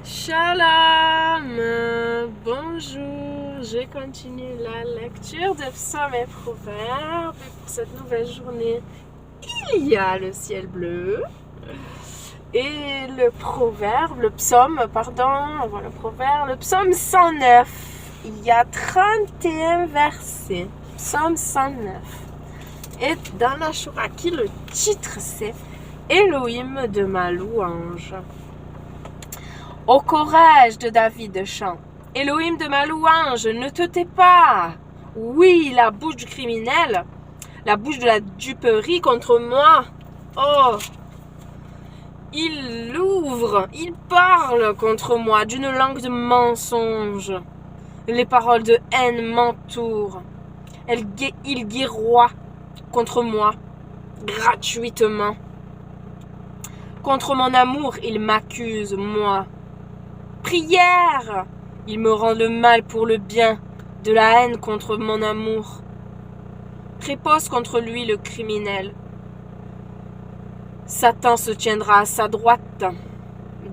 Shalom, bonjour, je continue la lecture de Psaumes et Proverbes. Et pour cette nouvelle journée, il y a le ciel bleu et le psaume 109. Il y a 31 versets, psaume 109. Et dans la Chouraki, le titre c'est Elohim de ma louange. Au courage de David chant. Elohim de ma louange, ne te tais pas. Oui, la bouche du criminel, la bouche de la duperie contre moi. Oh, il l'ouvre, il parle contre moi d'une langue de mensonge. Les paroles de haine m'entourent. Il guerroie contre moi gratuitement. Contre mon amour, il m'accuse, moi. Prière! Il me rend le mal pour le bien, de la haine contre mon amour. Repose contre lui le criminel. Satan se tiendra à sa droite.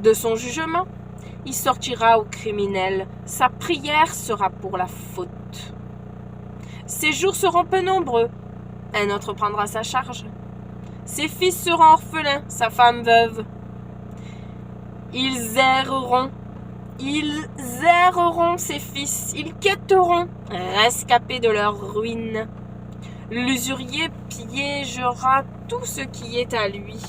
De son jugement, il sortira au criminel. Sa prière sera pour la faute. Ses jours seront peu nombreux. Un autre prendra sa charge. Ses fils seront orphelins, sa femme veuve. Ils erreront ses fils, ils quêteront, rescapés de leur ruine. L'usurier piégera tout ce qui est à lui.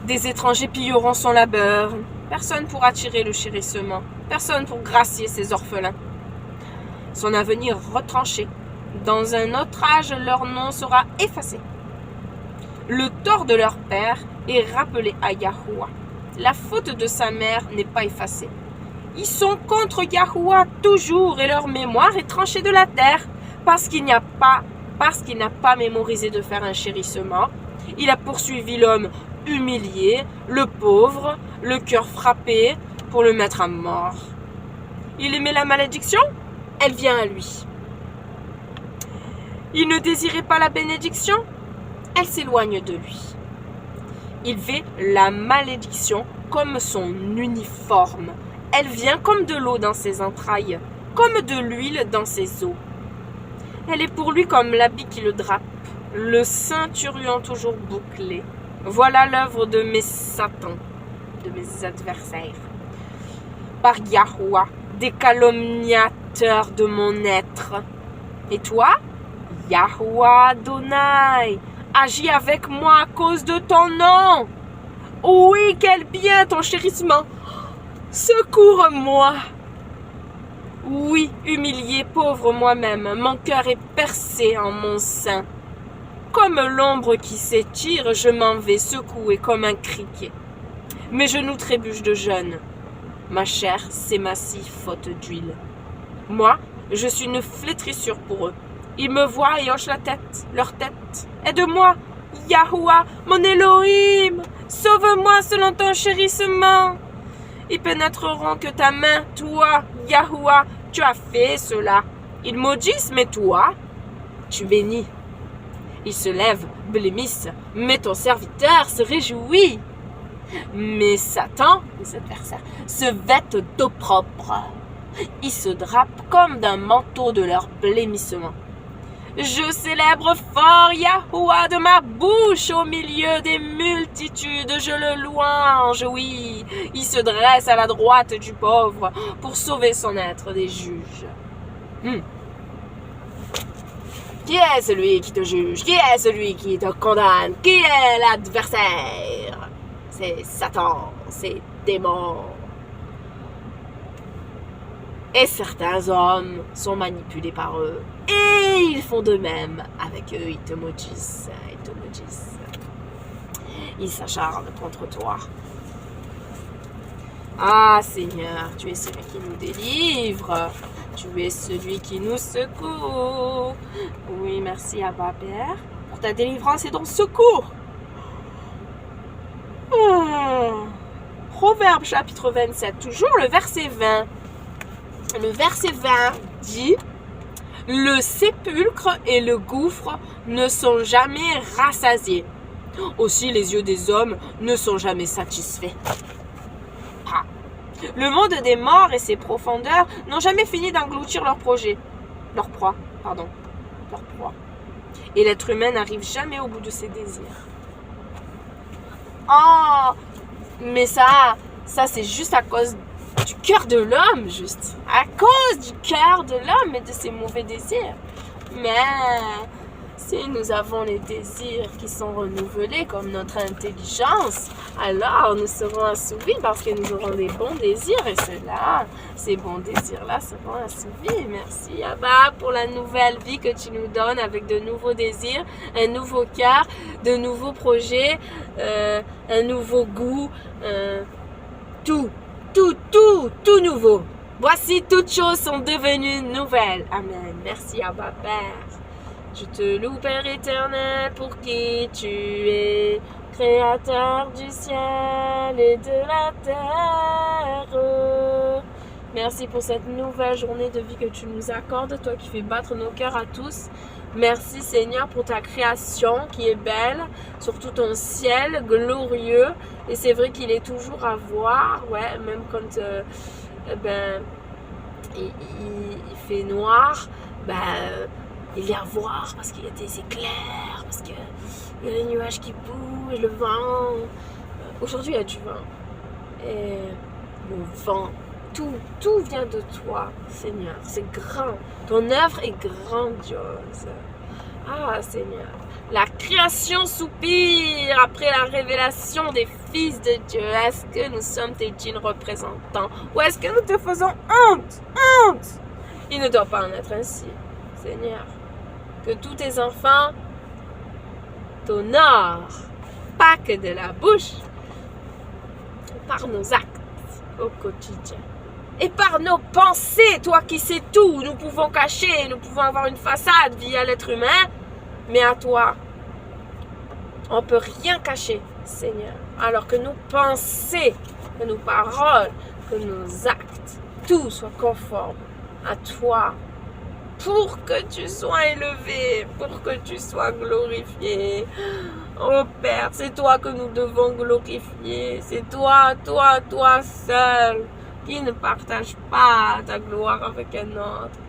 Des étrangers pilleront son labeur. Personne pourra tirer le chérissement, personne pour gracier ses orphelins. Son avenir retranché. Dans un autre âge, leur nom sera effacé. Le tort de leur père est rappelé à Yahuwah. La faute de sa mère n'est pas effacée. Ils sont contre Yahuwah toujours et leur mémoire est tranchée de la terre parce qu'il n'a pas mémorisé de faire un chérissement. Il a poursuivi l'homme humilié, le pauvre, le cœur frappé pour le mettre à mort. Il aimait la malédiction, elle vient à lui. Il ne désirait pas la bénédiction, elle s'éloigne de lui. Il vit la malédiction comme son uniforme. Elle vient comme de l'eau dans ses entrailles, comme de l'huile dans ses os. Elle est pour lui comme l'habit qui le drape, le ceinturion toujours bouclé. Voilà l'œuvre de mes satans, de mes adversaires. Par Yahuwah, des calomniateurs de mon être. Et toi, Yahuwah Adonai, agis avec moi à cause de ton nom. Oui, quel bien ton chérissement. Secours-moi. Oui, humilié, pauvre moi-même, mon cœur est percé en mon sein. Comme l'ombre qui s'étire, je m'en vais secoué comme un criquet. Mes genoux trébuchent de jeûne. Ma chair s'émassie faute d'huile. Moi, je suis une flétrissure pour eux. Ils me voient et hochent leur tête. Aide-moi, Yahuwah, mon Elohim, sauve-moi selon ton chérissement. Ils pénétreront que ta main, toi, Yahuwah, tu as fait cela. Ils maudissent, mais toi, tu bénis. Ils se lèvent, blêmissent, mais ton serviteur se réjouit. Mais Satan, mes adversaires, se vêtent d'opprobre. Ils se drapent comme d'un manteau de leur blêmissement. Je célèbre fort Yahuwah de ma bouche au milieu des multitudes, je le louange, oui. Il se dresse à la droite du pauvre pour sauver son être des juges. Qui est celui qui te juge? Qui est celui qui te condamne? Qui est l'adversaire? C'est Satan, c'est démon. Et certains hommes sont manipulés par eux. Et ils font de même avec eux. Ils te maudissent. Ils s'acharnent contre toi. Ah Seigneur, tu es celui qui nous délivre. Tu es celui qui nous secourt. Oui, merci Abba Père pour ta délivrance et ton secours. Proverbe chapitre 27, toujours le verset 20. Le verset 20 dit « Le sépulcre et le gouffre ne sont jamais rassasiés. Aussi, les yeux des hommes ne sont jamais satisfaits. Ah. Le monde des morts et ses profondeurs n'ont jamais fini d'engloutir leur proie. Et l'être humain n'arrive jamais au bout de ses désirs. Oh, mais ça c'est juste à cause du cœur de l'homme, juste. À cause du cœur de l'homme et de ses mauvais désirs. Mais si nous avons les désirs qui sont renouvelés comme notre intelligence, alors nous serons assouvis parce que nous aurons des bons désirs. Et ces bons désirs-là seront assouvis. Merci Abba pour la nouvelle vie que tu nous donnes avec de nouveaux désirs, un nouveau cœur, de nouveaux projets, un nouveau goût, tout nouveau. Voici, toutes choses sont devenues nouvelles. Amen. Merci Abba Père. Je te loue, Père éternel, pour qui tu es, créateur du ciel et de la terre. Merci pour cette nouvelle journée de vie que tu nous accordes, toi qui fais battre nos cœurs à tous. Merci Seigneur pour ta création qui est belle, surtout ton ciel glorieux. Et c'est vrai qu'il est toujours à voir, ouais, même quand il fait noir, il est à voir parce qu'il y a des éclairs, parce qu'il y a les nuages qui bougent, le vent. Aujourd'hui, il y a du vent. Et le vent, tout vient de toi, Seigneur. C'est grand. Ton œuvre est grandiose. Ah, Seigneur. La création soupire après la révélation des fils de Dieu. Est-ce que nous sommes tes dignes représentants? Ou est-ce que nous te faisons honte? Il ne doit pas en être ainsi, Seigneur. Que tous tes enfants t'honorent, pas que de la bouche, par nos actes au quotidien. Et par nos pensées, toi qui sais tout, nous pouvons cacher, nous pouvons avoir une façade via l'être humain, mais à toi, on ne peut rien cacher, Seigneur. Alors que nos pensées, que nos paroles, que nos actes, tout soit conforme à toi, pour que tu sois élevé, pour que tu sois glorifié. Oh Père, c'est toi que nous devons glorifier. C'est toi seul, qui ne partage pas ta gloire avec un autre.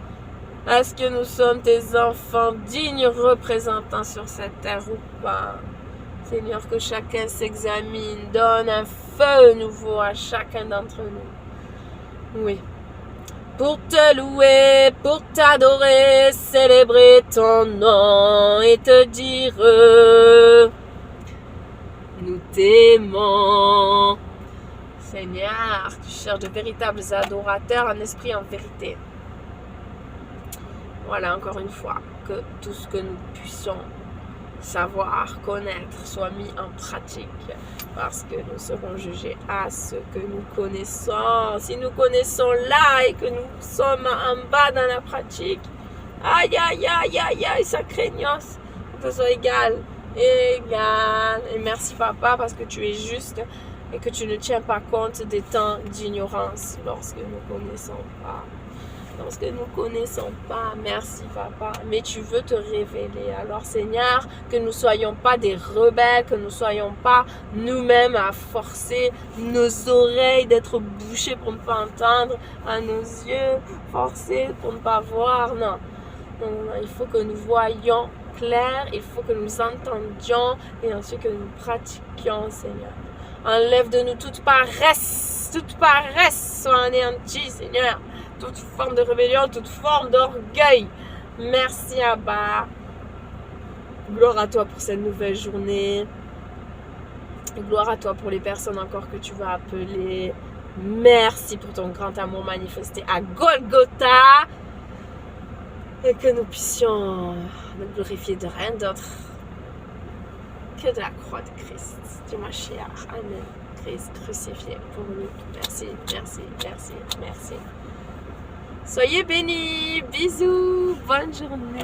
Est-ce que nous sommes tes enfants dignes représentants sur cette terre ou pas? Seigneur, que chacun s'examine, donne un feu nouveau à chacun d'entre nous. Oui. Pour te louer, pour t'adorer, célébrer ton nom et te dire nous t'aimons. Seigneur, tu cherches de véritables adorateurs en esprit et en vérité. Voilà, encore une fois, que tout ce que nous puissions savoir, connaître, soit mis en pratique, parce que nous serons jugés à ce que nous connaissons. Si nous connaissons là et que nous sommes en bas dans la pratique, aïe, ça craignos, que ce soit égal. Et merci Papa, parce que tu es juste et que tu ne tiens pas compte des temps d'ignorance lorsque nous connaissons pas. Merci Papa, mais tu veux te révéler. Alors Seigneur, que nous ne soyons pas des rebelles, que nous ne soyons pas nous-mêmes à forcer nos oreilles d'être bouchées pour ne pas entendre, à nos yeux forcés pour ne pas voir. Non, il faut que nous voyions clair, il faut que nous entendions et ensuite que nous pratiquions, Seigneur. Enlève de nous toute paresse soit anéantie, Seigneur. Toute forme de rébellion, toute forme d'orgueil. Merci Abba. Gloire à toi pour cette nouvelle journée. Gloire à toi pour les personnes encore que tu vas appeler. Merci pour ton grand amour manifesté à Golgotha. Et que nous puissions nous glorifier de rien d'autre que de la croix de Christ, du Mashiach. Amen. Christ crucifié pour nous. Merci. Soyez bénis, bisous, bonne journée.